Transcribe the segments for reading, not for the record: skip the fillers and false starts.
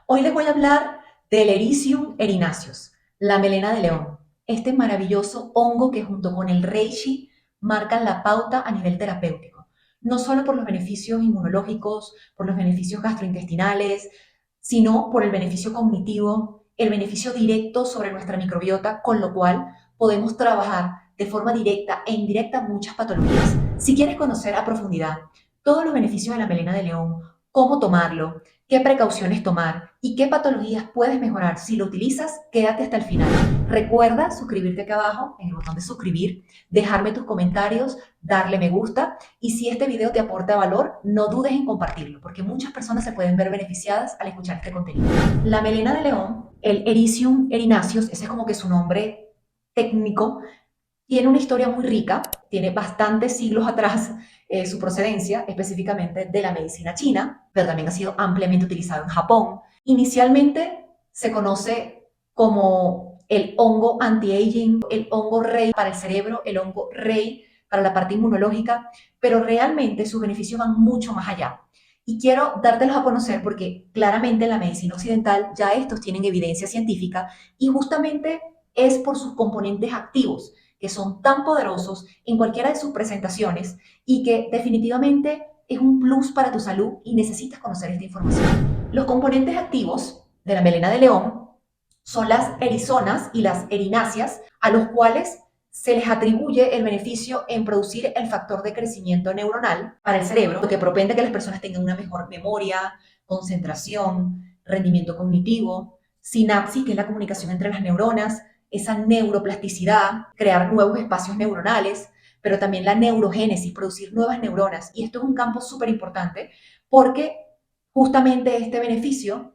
Hoy les voy a hablar del Ericium erinaceus, la melena de león, este maravilloso hongo que junto con el reishi marcan la pauta a nivel terapéutico, no solo por los beneficios inmunológicos, por los beneficios gastrointestinales, sino por el beneficio cognitivo, el beneficio directo sobre nuestra microbiota, con lo cual podemos trabajar de forma directa e indirecta muchas patologías. Si quieres conocer a profundidad todos los beneficios de la melena de león, cómo tomarlo, qué precauciones tomar y qué patologías puedes mejorar si lo utilizas, quédate hasta el final. Recuerda suscribirte acá abajo en el botón de suscribir, dejarme tus comentarios, darle me gusta y si este video te aporta valor, no dudes en compartirlo porque muchas personas se pueden ver beneficiadas al escuchar este contenido. La melena de león, el Ericium erinaceus, ese es como que su nombre técnico, tiene una historia muy rica, tiene bastantes siglos atrás su procedencia, específicamente de la medicina china, pero también ha sido ampliamente utilizado en Japón. Inicialmente se conoce como el hongo anti-aging, el hongo rey para el cerebro, el hongo rey para la parte inmunológica, pero realmente sus beneficios van mucho más allá. Y quiero dártelos a conocer porque claramente en la medicina occidental ya estos tienen evidencia científica y justamente es por sus componentes activos que son tan poderosos en cualquiera de sus presentaciones y que definitivamente es un plus para tu salud y necesitas conocer esta información. Los componentes activos de la melena de león son las erizonas y las erináceas, a los cuales se les atribuye el beneficio en producir el factor de crecimiento neuronal para el cerebro, lo que propende que las personas tengan una mejor memoria, concentración, rendimiento cognitivo, sinapsis, que es la comunicación entre las neuronas, esa neuroplasticidad, crear nuevos espacios neuronales, pero también la neurogénesis, producir nuevas neuronas. Y esto es un campo súper importante porque justamente este beneficio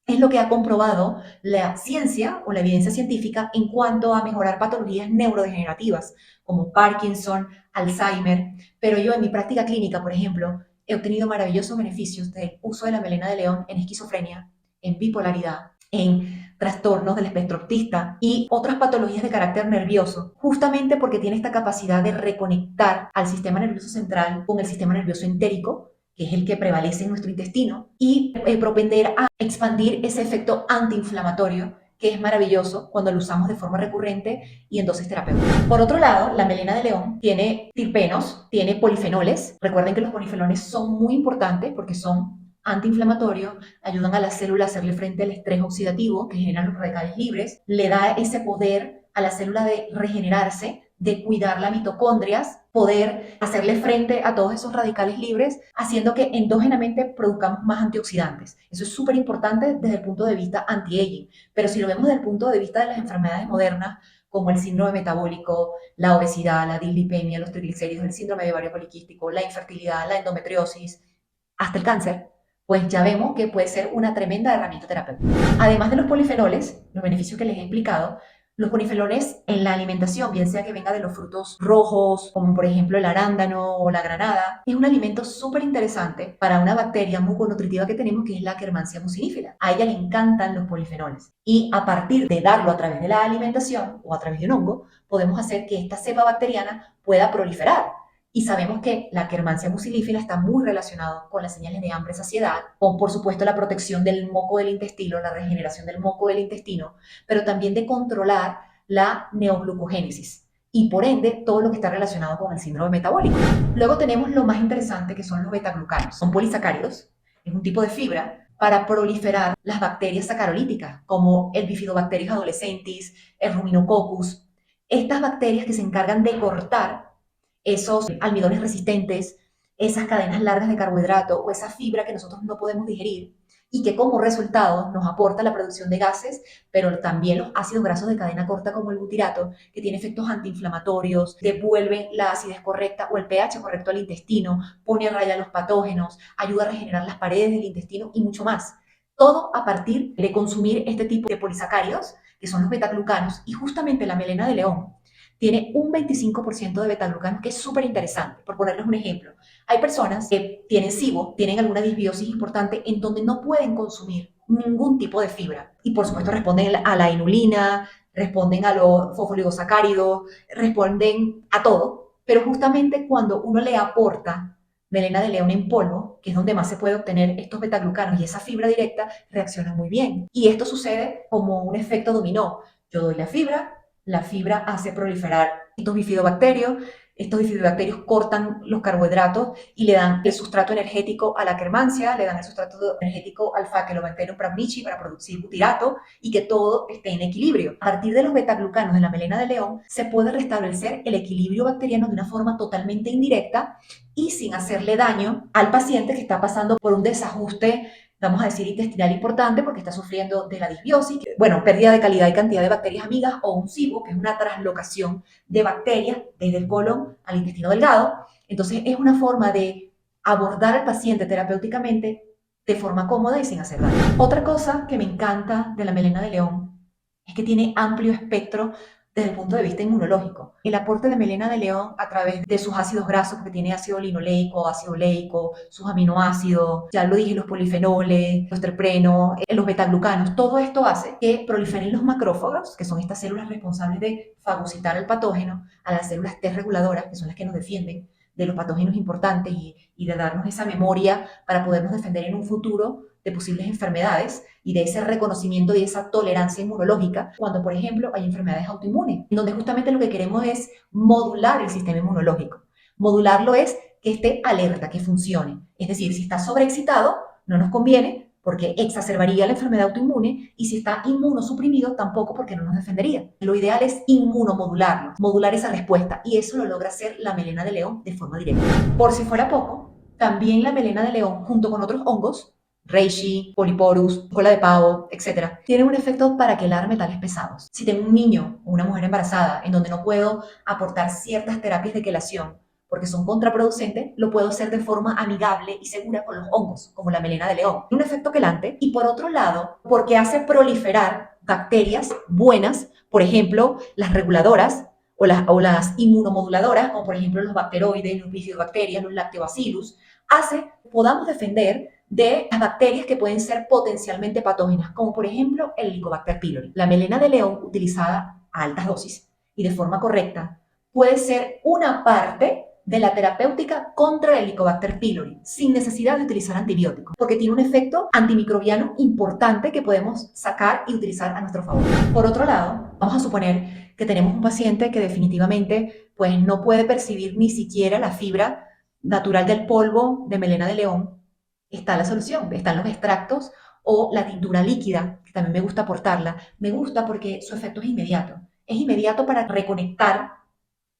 es lo que ha comprobado la ciencia o la evidencia científica en cuanto a mejorar patologías neurodegenerativas como Parkinson, Alzheimer. Pero yo en mi práctica clínica, por ejemplo, he obtenido maravillosos beneficios del uso de la melena de león en esquizofrenia, en bipolaridad, en trastornos del espectro autista y otras patologías de carácter nervioso, justamente porque tiene esta capacidad de reconectar al sistema nervioso central con el sistema nervioso entérico, que es el que prevalece en nuestro intestino, y propender a expandir ese efecto antiinflamatorio que es maravilloso cuando lo usamos de forma recurrente y en dosis terapéuticas. Por otro lado, la melena de león tiene terpenos, tiene polifenoles. Recuerden que los polifenoles son muy importantes porque son antiinflamatorios, ayudan a la célula a hacerle frente al estrés oxidativo que generan los radicales libres, le da ese poder a la célula de regenerarse, de cuidar las mitocondrias, poder hacerle frente a todos esos radicales libres, haciendo que endógenamente produzcamos más antioxidantes. Eso es súper importante desde el punto de vista anti-aging, pero si lo vemos desde el punto de vista de las enfermedades modernas, como el síndrome metabólico, la obesidad, la dislipemia, los triglicéridos, el síndrome de ovario poliquístico, la infertilidad, la endometriosis, hasta el cáncer, pues ya vemos que puede ser una tremenda herramienta terapéutica. Además de los polifenoles, los beneficios que les he explicado, los polifenoles en la alimentación, bien sea que venga de los frutos rojos, como por ejemplo el arándano o la granada, es un alimento súper interesante para una bacteria muconutritiva que tenemos que es la Akkermansia mucinífera. A ella le encantan los polifenoles y a partir de darlo a través de la alimentación o a través de un hongo, podemos hacer que esta cepa bacteriana pueda proliferar. Y sabemos que la Akkermansia mucilífera está muy relacionada con las señales de hambre, saciedad, con por supuesto la protección del moco del intestino, la regeneración del moco del intestino, pero también de controlar la neoglucogénesis y por ende todo lo que está relacionado con el síndrome metabólico. Luego tenemos lo más interesante que son los betaglucanos. Son polisacáridos, es un tipo de fibra para proliferar las bacterias sacarolíticas como el Bifidobacterius adolescentis, el Ruminococcus. Estas bacterias que se encargan de cortar esos almidones resistentes, esas cadenas largas de carbohidrato o esa fibra que nosotros no podemos digerir y que como resultado nos aporta la producción de gases, pero también los ácidos grasos de cadena corta como el butirato, que tiene efectos antiinflamatorios, devuelve la acidez correcta o el pH correcto al intestino, pone a raya los patógenos, ayuda a regenerar las paredes del intestino y mucho más. Todo a partir de consumir este tipo de polisacáridos, que son los betaglucanos, y justamente la melena de león tiene un 25% de betaglucanos, que es súper interesante. Por ponerles un ejemplo, hay personas que tienen SIBO, tienen alguna disbiosis importante en donde no pueden consumir ningún tipo de fibra. Y por supuesto responden a la inulina, responden a los fosfoligosacáridos, responden a todo. Pero justamente cuando uno le aporta melena de león en polvo, que es donde más se puede obtener estos betaglucanos y esa fibra directa, reacciona muy bien. Y esto sucede como un efecto dominó. Yo doy la fibra hace proliferar estos bifidobacterios, estos bifidobacterios cortan los carbohidratos y le dan el sustrato energético a la quermancia, le dan el sustrato energético al Faecalobacterium pramnichi para producir butirato y que todo esté en equilibrio. A partir de los betaglucanos de la melena de león se puede restablecer el equilibrio bacteriano de una forma totalmente indirecta y sin hacerle daño al paciente que está pasando por un desajuste, vamos a decir, intestinal importante porque está sufriendo de la disbiosis, bueno, pérdida de calidad y cantidad de bacterias amigas, o un SIBO, que es una translocación de bacterias desde el colon al intestino delgado. Entonces es una forma de abordar al paciente terapéuticamente de forma cómoda y sin hacer daño. Otra cosa que me encanta de la melena de león es que tiene amplio espectro desde el punto de vista inmunológico. El aporte de melena de león a través de sus ácidos grasos, porque tiene ácido linoleico, ácido oleico, sus aminoácidos, ya lo dije, los polifenoles, los terprenos, los betaglucanos, todo esto hace que proliferen los macrófagos, que son estas células responsables de fagocitar el patógeno, a las células T reguladoras, que son las que nos defienden de los patógenos importantes y de darnos esa memoria para podernos defender en un futuro de posibles enfermedades y de ese reconocimiento y esa tolerancia inmunológica cuando, por ejemplo, hay enfermedades autoinmunes, donde justamente lo que queremos es modular el sistema inmunológico. Modularlo es que esté alerta, que funcione. Es decir, si está sobreexcitado, no nos conviene porque exacerbaría la enfermedad autoinmune, y si está inmunosuprimido, tampoco, porque no nos defendería. Lo ideal es inmunomodularlo, modular esa respuesta, y eso lo logra hacer la melena de león de forma directa. Por si fuera poco, también la melena de león, junto con otros hongos, reishi, polyporus, cola de pavo, etc., tienen un efecto para quelar metales pesados. Si tengo un niño o una mujer embarazada en donde no puedo aportar ciertas terapias de quelación porque son contraproducentes, lo puedo hacer de forma amigable y segura con los hongos, como la melena de león. Un efecto quelante, y por otro lado, porque hace proliferar bacterias buenas, por ejemplo, las reguladoras o las inmunomoduladoras, como por ejemplo los bacteroides, los bifidobacterias, los lactobacillus, hace que podamos defender de las bacterias que pueden ser potencialmente patógenas, como por ejemplo el Helicobacter pylori. La melena de león, utilizada a altas dosis y de forma correcta, puede ser una parte de la terapéutica contra el Helicobacter pylori, sin necesidad de utilizar antibióticos, porque tiene un efecto antimicrobiano importante que podemos sacar y utilizar a nuestro favor. Por otro lado, vamos a suponer que tenemos un paciente que definitivamente pues, no puede percibir ni siquiera la fibra natural del polvo de melena de león. Está la solución, están los extractos o la tintura líquida, que también me gusta aportarla. Me gusta porque su efecto es inmediato. Es inmediato para reconectar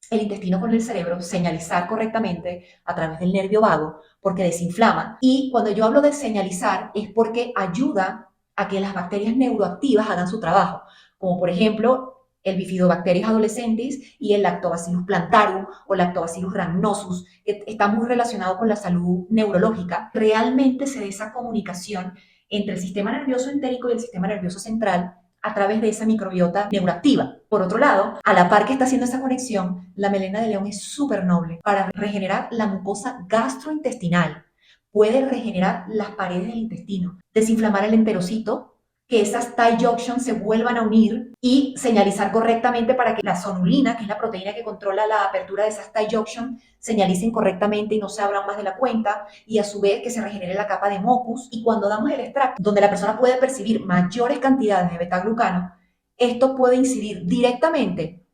el intestino con el cerebro, señalizar correctamente a través del nervio vago, porque desinflama. Y cuando yo hablo de señalizar es porque ayuda a que las bacterias neuroactivas hagan su trabajo, como por ejemplo el Bifidobacterius adolescens y el Lactobacillus plantarum o Lactobacillus rhamnosus, que está muy relacionado con la salud neurológica. Realmente se da esa comunicación entre el sistema nervioso entérico y el sistema nervioso central a través de esa microbiota neuroactiva. Por otro lado, a la par que está haciendo esa conexión, la melena de león es súper noble para regenerar la mucosa gastrointestinal. Puede regenerar las paredes del intestino, desinflamar el enterocito, que esas tight junctions se vuelvan a unir y señalizar correctamente para que la sonulina, que es la proteína que controla la apertura de esas tight junctions, señalicen correctamente y no se abran más de la cuenta, y a su vez que se regenere la capa de mucus. Y cuando damos el extracto, donde la persona puede percibir mayores cantidades de betaglucano, esto puede incidir directamente,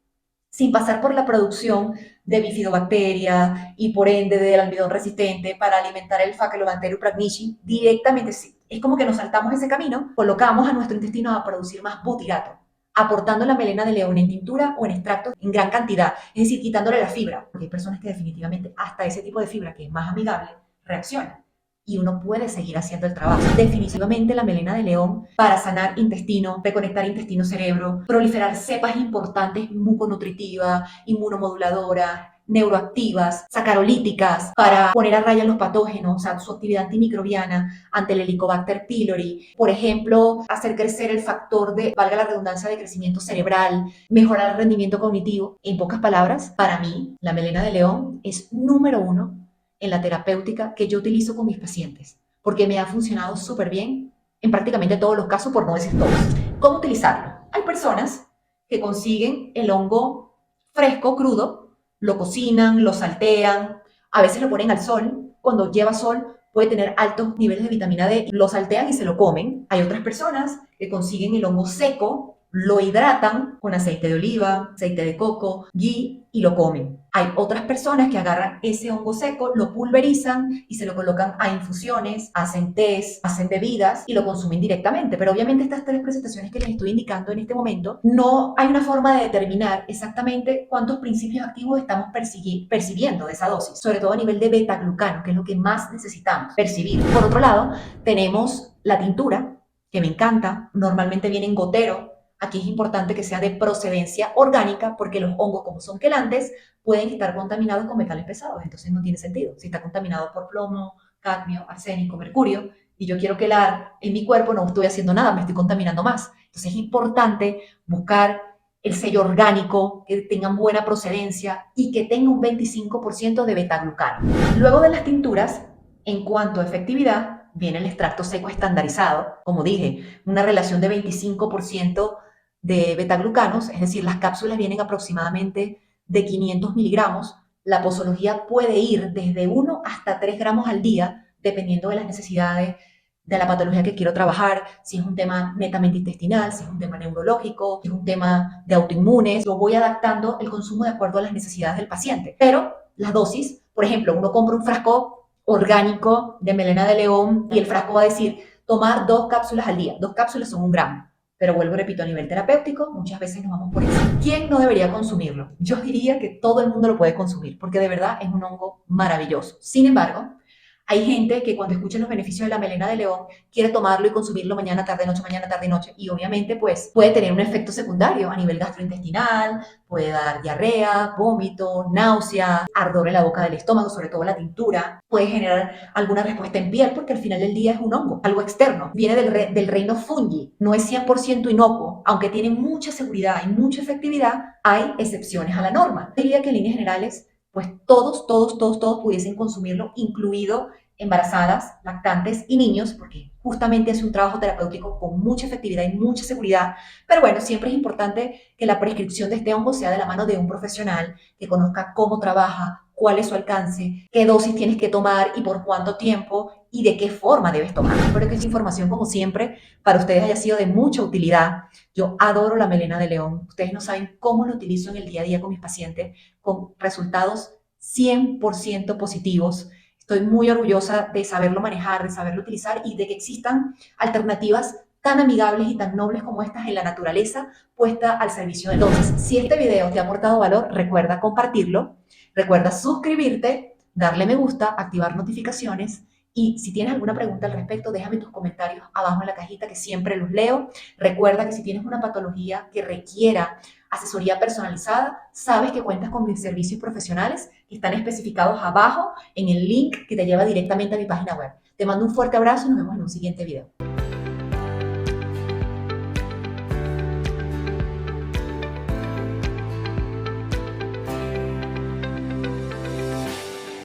sin pasar por la producción de bifidobacterias y por ende del almidón resistente para alimentar el Faecalobacterium pramnichi, directamente sí. Es como que nos saltamos ese camino, colocamos a nuestro intestino a producir más butirato, aportando la melena de león en tintura o en extractos en gran cantidad, es decir, quitándole la fibra, porque hay personas que definitivamente hasta ese tipo de fibra, que es más amigable, reacciona. Y uno puede seguir haciendo el trabajo. Definitivamente la melena de león para sanar intestino, reconectar intestino-cerebro, proliferar cepas importantes muconutritivas, inmunomoduladoras, neuroactivas, sacarolíticas, para poner a raya los patógenos, o sea, su actividad antimicrobiana ante el Helicobacter pylori. Por ejemplo, hacer crecer el factor de, valga la redundancia, de crecimiento cerebral, mejorar el rendimiento cognitivo. En pocas palabras, para mí, la melena de león es número uno en la terapéutica que yo utilizo con mis pacientes, porque me ha funcionado súper bien en prácticamente todos los casos, por no decir todos. ¿Cómo utilizarlo? Hay personas que consiguen el hongo fresco, crudo, lo cocinan, lo saltean, a veces lo ponen al sol cuando lleva sol puede tener altos niveles de vitamina D, lo saltean y se lo comen. Hay otras personas que consiguen el hongo seco, lo hidratan con aceite de oliva, aceite de coco, ghee y lo comen. Hay otras personas que agarran ese hongo seco, lo pulverizan y se lo colocan a infusiones, hacen tés, hacen bebidas y lo consumen directamente. Pero obviamente estas tres presentaciones que les estoy indicando en este momento, no hay una forma de determinar exactamente cuántos principios activos estamos percibiendo de esa dosis, sobre todo a nivel de beta-glucano, que es lo que más necesitamos percibir. Por otro lado, tenemos la tintura, que me encanta, normalmente viene en gotero. Aquí es importante que sea de procedencia orgánica porque los hongos, como son quelantes, pueden estar contaminados con metales pesados. Entonces no tiene sentido. Si está contaminado por plomo, cadmio, arsénico, mercurio, y yo quiero quelar en mi cuerpo, no estoy haciendo nada, me estoy contaminando más. Entonces es importante buscar el sello orgánico, que tengan buena procedencia y que tenga un 25% de beta-glucano. Luego de las tinturas, en cuanto a efectividad, viene el extracto seco estandarizado. Como dije, una relación de 25% de betaglucanos, es decir, las cápsulas vienen aproximadamente de 500 miligramos. La posología puede ir desde 1 hasta 3 gramos al día, dependiendo de las necesidades de la patología que quiero trabajar, si es un tema netamente intestinal, si es un tema neurológico, si es un tema de autoinmunes. Yo voy adaptando el consumo de acuerdo a las necesidades del paciente. Pero las dosis, por ejemplo, uno compra un frasco orgánico de melena de león y el frasco va a decir tomar 2 cápsulas al día. 2 cápsulas son 1 gramo. Pero vuelvo y repito, a nivel terapéutico, muchas veces nos vamos por encima. ¿Quién no debería consumirlo? Yo diría que todo el mundo lo puede consumir, porque de verdad es un hongo maravilloso. Sin embargo, hay gente que cuando escucha los beneficios de la melena de león quiere tomarlo y consumirlo mañana, tarde, noche. Y obviamente pues puede tener un efecto secundario a nivel gastrointestinal, puede dar diarrea, vómito, náusea, ardor en la boca del estómago, sobre todo la tintura. Puede generar alguna respuesta en piel porque al final del día es un hongo, algo externo. Viene del reino fungi, no es 100% inocuo. Aunque tiene mucha seguridad y mucha efectividad, hay excepciones a la norma. Diría que en líneas generales pues todos pudiesen consumirlo, incluido embarazadas, lactantes y niños, porque justamente hace un trabajo terapéutico con mucha efectividad y mucha seguridad. Pero bueno, siempre es importante que la prescripción de este hongo sea de la mano de un profesional que conozca cómo trabaja, cuál es su alcance, qué dosis tienes que tomar y por cuánto tiempo y de qué forma debes tomar. Espero que esta información, como siempre, para ustedes haya sido de mucha utilidad. Yo adoro la melena de león. Ustedes no saben cómo lo utilizo en el día a día con mis pacientes, con resultados 100% positivos. Estoy muy orgullosa de saberlo manejar, de saberlo utilizar y de que existan alternativas tan amigables y tan nobles como estas en la naturaleza puesta al servicio de todos. Si este video te ha aportado valor, recuerda compartirlo, recuerda suscribirte, darle me gusta, activar notificaciones y si tienes alguna pregunta al respecto, déjame tus comentarios abajo en la cajita que siempre los leo. Recuerda que si tienes una patología que requiera asesoría personalizada, sabes que cuentas con mis servicios profesionales que están especificados abajo en el link que te lleva directamente a mi página web. Te mando un fuerte abrazo y nos vemos en un siguiente video.